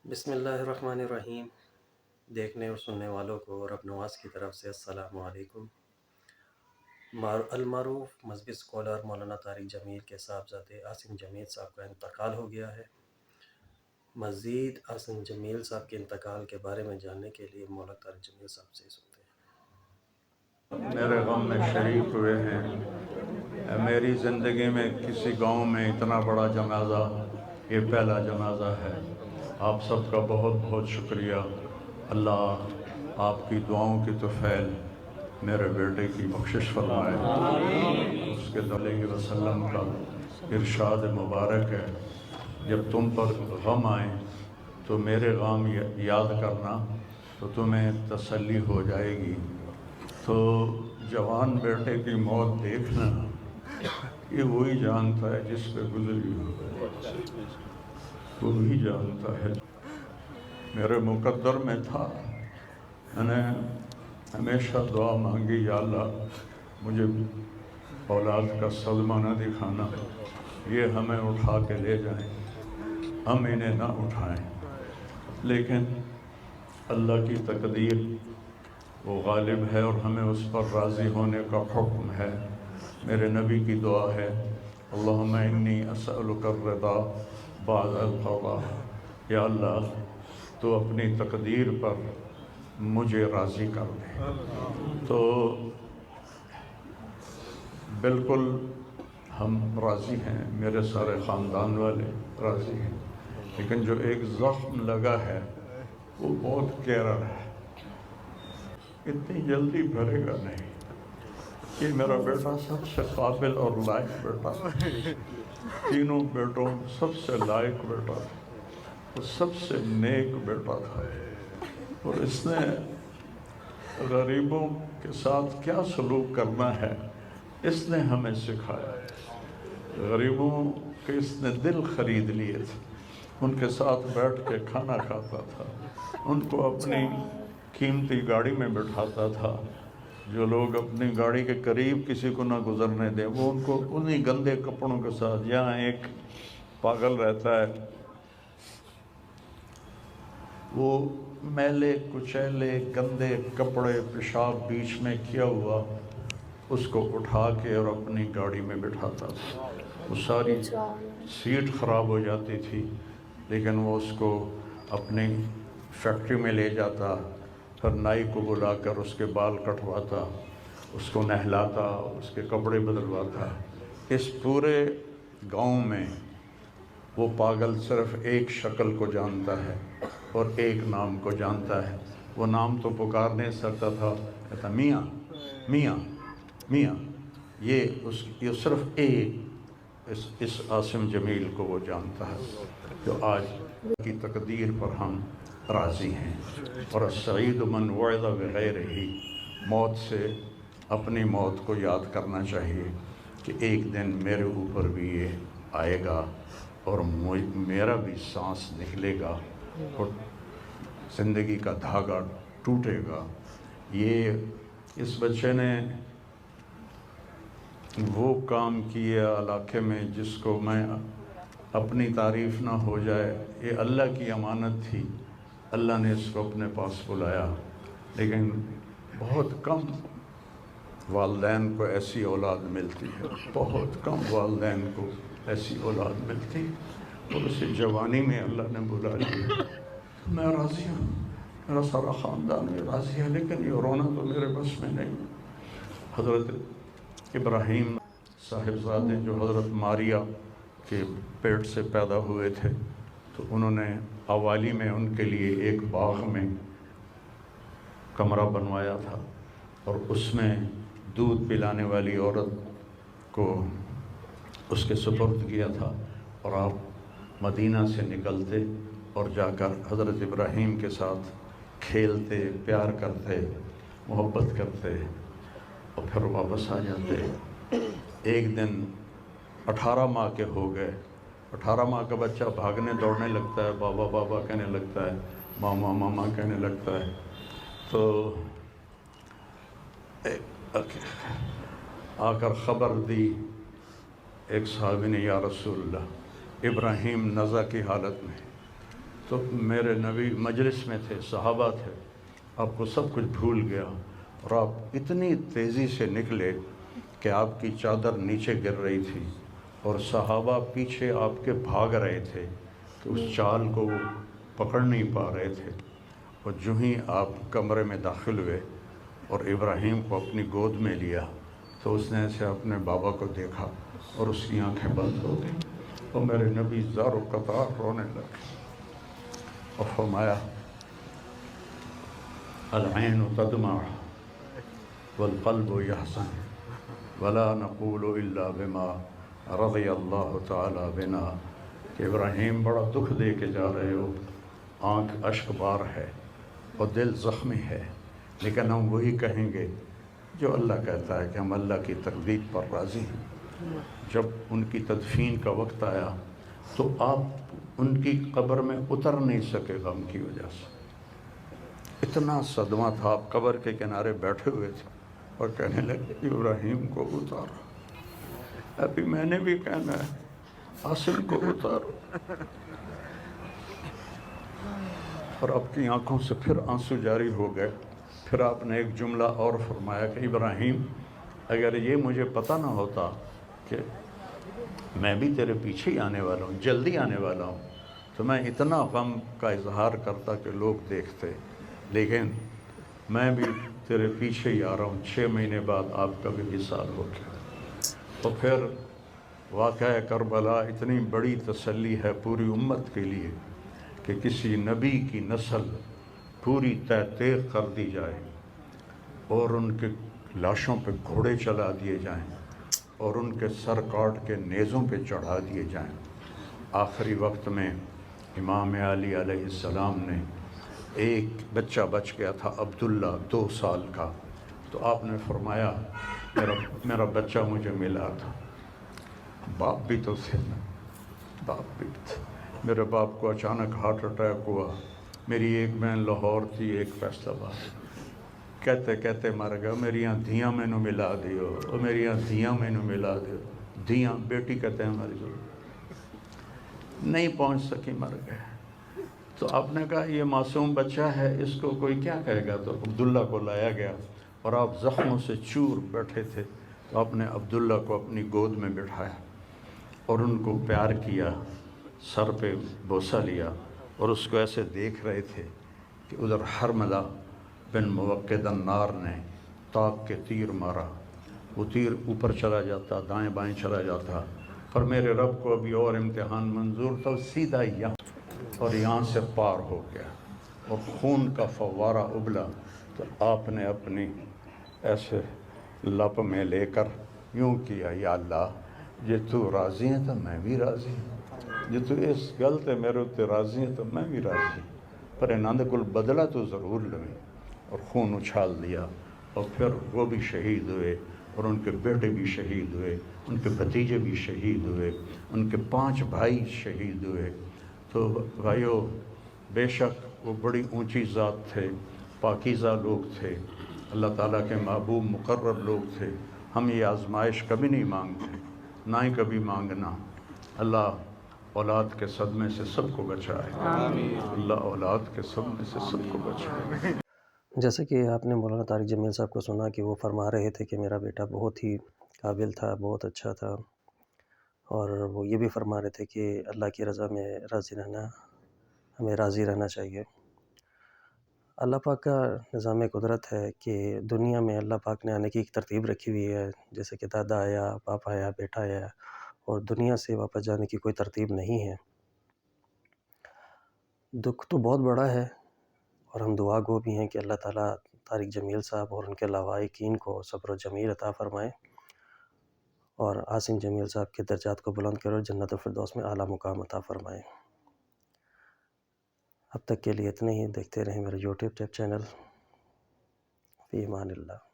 بسم اللہ الرحمن الرحیم۔ دیکھنے اور سننے والوں کو رب نواز کی طرف سے السلام علیکم۔ المعروف مذہبی اسکالر مولانا طارق جمیل کے صاحبزادے عاصم جمیل صاحب کا انتقال ہو گیا ہے۔ مزید عاصم جمیل صاحب کے انتقال کے بارے میں جاننے کے لیے مولانا طارق جمیل صاحب سے سنتے ہیں۔ میرے غم میں شریک ہوئے ہیں۔ میری زندگی میں کسی گاؤں میں اتنا بڑا جنازہ یہ پہلا جنازہ ہے۔ آپ سب کا بہت بہت شکریہ۔ اللہ آپ کی دعاؤں کی طفیل میرے بیٹے کی بخشش فرمائے۔ اس کے صلی اللہ علیہ وسلم کا ارشاد مبارک ہے، جب تم پر غم آئے تو میرے غم یاد کرنا تو تمہیں تسلی ہو جائے گی۔ تو جوان بیٹے کی موت دیکھنا یہ وہی جانتا ہے جس پہ گزری ہو، وہی جانتا ہے۔ میرے مقدر میں تھا، میں نے ہمیشہ دعا مانگی، یا اللہ مجھے اولاد کا صدمہ نہ دکھانا، یہ ہمیں اٹھا کے لے جائیں، ہم انہیں نہ اٹھائیں۔ لیکن اللہ کی تقدیر وہ غالب ہے اور ہمیں اس پر راضی ہونے کا حکم ہے۔ میرے نبی کی دعا ہے، اللہم انی اسألک الرضا بعد القضاء، یا اللہ تو اپنی تقدیر پر مجھے راضی کر دے۔ تو بالکل ہم راضی ہیں، میرے سارے خاندان والے راضی ہیں، لیکن جو ایک زخم لگا ہے وہ بہت گہرا ہے، اتنی جلدی بھرے گا نہیں۔ یہ میرا بیٹا سب سے قابل اور لائق بیٹا، تینوں بیٹوں سب سے لائق بیٹا تھا، وہ سب سے نیک بیٹا تھا، اور اس نے غریبوں کے ساتھ کیا سلوک کرنا ہے اس نے ہمیں سکھایا۔ غریبوں کے اس نے دل خرید لیے تھے، ان کے ساتھ بیٹھ کے کھانا کھاتا تھا، ان کو اپنی قیمتی گاڑی میں بٹھاتا تھا۔ جو لوگ اپنی گاڑی کے قریب کسی کو نہ گزرنے دیں، وہ ان کو انہی گندے کپڑوں کے ساتھ، یہاں ایک پاگل رہتا ہے، وہ میلے کچیلے گندے کپڑے پیشاب بیچ میں کیا ہوا اس کو اٹھا کے اور اپنی گاڑی میں بٹھاتا تھا۔ وہ ساری سیٹ خراب ہو جاتی تھی، لیکن وہ اس کو اپنی فیکٹری میں لے جاتا، پھر نائی کو بلا کر اس کے بال کٹواتا، اس کو نہلاتا، اس کے کپڑے بدلواتا۔ اس پورے گاؤں میں وہ پاگل صرف ایک شکل کو جانتا ہے اور ایک نام کو جانتا ہے۔ وہ نام تو پکار نہیں سکتا تھا، کہتا میاں میاں میاں۔ یہ صرف ایک اس عاصم جمیل کو وہ جانتا ہے، جو آج کی تقدیر پر ہم راضی ہیں۔ اور السعید من وعظ بغیرہ، موت سے اپنی موت کو یاد کرنا چاہیے کہ ایک دن میرے اوپر بھی یہ آئے گا اور میرا بھی سانس نکلے گا اور زندگی کا دھاگا ٹوٹے گا۔ یہ اس بچے نے وہ کام کیا علاقے میں جس کو میں اپنی تعریف نہ ہو جائے، یہ اللہ کی امانت تھی، اللہ نے اس کو اپنے پاس بلایا۔ لیکن بہت کم والدین کو ایسی اولاد ملتی ہے، بہت کم والدین کو ایسی اولاد ملتی، اور اسے جوانی میں اللہ نے بلا لیا۔ میں راضی ہوں، میرا سارا خاندان بھی راضی ہے، لیکن یہ رونا تو میرے بس میں نہیں۔ حضرت ابراہیم صاحبزادے جو حضرت ماریہ کے پیٹ سے پیدا ہوئے تھے، تو انہوں نے حوالی میں ان کے لیے ایک باغ میں کمرہ بنوایا تھا، اور اس میں دودھ پلانے والی عورت کو اس کے سپرد کیا تھا، اور آپ مدینہ سے نکلتے اور جا کر حضرت ابراہیم کے ساتھ کھیلتے، پیار کرتے، محبت کرتے، اور پھر واپس آ جاتے۔ ایک دن 18 ماہ کے ہو گئے، 18 ماہ کا بچہ بھاگنے دوڑنے لگتا ہے، بابا بابا کہنے لگتا ہے، ماما ماما کہنے لگتا ہے۔ تو آ کر خبر دی ایک صحابی نے، یا رسول اللہ ابراہیم نزع کی حالت میں، تو میرے نبی مجلس میں تھے، صحابہ تھے، آپ کو سب کچھ بھول گیا اور آپ اتنی تیزی سے نکلے کہ آپ کی چادر نیچے گر رہی تھی اور صحابہ پیچھے آپ کے بھاگ رہے تھے کہ اس چال کو وہ پکڑ نہیں پا رہے تھے۔ اور جو ہی آپ کمرے میں داخل ہوئے اور ابراہیم کو اپنی گود میں لیا تو اس نے ایسے اپنے بابا کو دیکھا اور اس کی آنکھیں بند ہو گئیں اور میرے نبی زار و قطار رونے لگے اور فرمایا العین تدمع والقلب یحزن ولا نقول الا بما رضی اللہ تعالی بنا، کہ ابراہیم بڑا دکھ دے کے جا رہے ہو، آنکھ اشک بار ہے اور دل زخمی ہے، لیکن ہم وہی کہیں گے جو اللہ کہتا ہے کہ ہم اللہ کی تقدیر پر راضی ہیں۔ جب ان کی تدفین کا وقت آیا تو آپ ان کی قبر میں اتر نہیں سکے غم کی وجہ سے، اتنا صدمہ تھا، آپ قبر کے کنارے بیٹھے ہوئے تھے اور کہنے لگے ابراہیم کو اتارو، ابھی میں نے بھی کہنا ہے عاصم کو اتارو، اور آپ کی آنکھوں سے پھر آنسو جاری ہو گئے۔ پھر آپ نے ایک جملہ اور فرمایا کہ ابراہیم اگر یہ مجھے پتہ نہ ہوتا کہ میں بھی تیرے پیچھے ہی آنے والا ہوں، جلدی آنے والا ہوں، تو میں اتنا غم کا اظہار کرتا کہ لوگ دیکھتے، لیکن میں بھی تیرے پیچھے ہی آ رہا ہوں، 6 مہینے بعد آپ کا بھی وصال ہو گیا۔ تو پھر واقعہ کربلا اتنی بڑی تسلی ہے پوری امت کے لیے کہ کسی نبی کی نسل پوری تحقیق کر دی جائے اور ان کے لاشوں پہ گھوڑے چلا دیے جائیں اور ان کے سر کاٹ کے نیزوں پہ چڑھا دیے جائیں۔ آخری وقت میں امام علی علیہ السلام نے، ایک بچہ بچ گیا تھا عبداللہ 2 سال کا، تو آپ نے فرمایا میرا بچہ مجھے ملا تھا، باپ بھی تو تھے، باپ بھی تھے، میرے باپ کو اچانک ہارٹ اٹیک ہوا، میری ایک بہن لاہور تھی، ایک فیصل آباد، کہتے کہتے مر گیا، میریاں دھیاں مینوں ملا دیو، اور میریاں دھیاں مینوں ملا دیو، دھیاں بیٹی کہتے ہیں ہماری ضرورت نہیں پہنچ سکی، مر گئے۔ تو آپ نے کہا یہ معصوم بچہ ہے، اس کو کوئی کیا کہے گا، تو عبداللہ کو لایا گیا اور آپ زخموں سے چور بیٹھے تھے، تو آپ نے عبداللہ کو اپنی گود میں بٹھایا اور ان کو پیار کیا، سر پہ بوسہ لیا اور اس کو ایسے دیکھ رہے تھے کہ ادھر حرملہ بن موقد النار نے طاق کے تیر مارا، وہ تیر اوپر چلا جاتا، دائیں بائیں چلا جاتا، پر میرے رب کو ابھی اور امتحان منظور تھا، سیدھا یہاں اور یہاں سے پار ہو گیا اور خون کا فوارہ ابلا، تو آپ نے اپنی ایسے لپ میں لے کر یوں کیا، یا اللہ جے تو راضی ہیں تو میں بھی راضی ہوں، جے تو اس گل تے میرے تے راضی ہیں تو میں بھی راضی ہوں، پر انہاں دے کول بدلہ تو ضرور لویں، اور خون اچھال دیا، اور پھر وہ بھی شہید ہوئے اور ان کے بیٹے بھی شہید ہوئے، ان کے بھتیجے بھی شہید ہوئے، ان کے 5 بھائی شہید ہوئے۔ تو بھائیو، بے شک وہ بڑی اونچی ذات تھے، پاکیزہ لوگ تھے، اللہ تعالیٰ کے محبوب مقرب لوگ تھے۔ ہم یہ آزمائش کبھی نہیں مانگتے، نہ ہی کبھی مانگنا۔ اللہ اولاد کے صدمے سے سب کو بچائے، اللہ اولاد کے صدمے سے سب کو بچائے۔ جیسا کہ آپ نے مولانا طارق جمیل صاحب کو سنا کہ وہ فرما رہے تھے کہ میرا بیٹا بہت ہی قابل تھا، بہت اچھا تھا، اور وہ یہ بھی فرما رہے تھے کہ اللہ کی رضا میں راضی رہنا، ہمیں راضی رہنا چاہیے۔ اللہ پاک کا نظام قدرت ہے کہ دنیا میں اللہ پاک نے آنے کی ایک ترتیب رکھی ہوئی ہے، جیسے کہ دادا آیا، باپ آیا، بیٹا آیا، اور دنیا سے واپس جانے کی کوئی ترتیب نہیں ہے۔ دکھ تو بہت بڑا ہے، اور ہم دعا گو بھی ہیں کہ اللہ تعالیٰ طارق جمیل صاحب اور ان کے لواحقین کو صبر و جمیل عطا فرمائے، اور عاصم جمیل صاحب کے درجات کو بلند کرے اور جنت الفردوس میں اعلیٰ مقام عطا فرمائے۔ اب تک کے لیے اتنے ہی، دیکھتے رہیں میرا یوٹیوب چینل۔ فی امان اللہ۔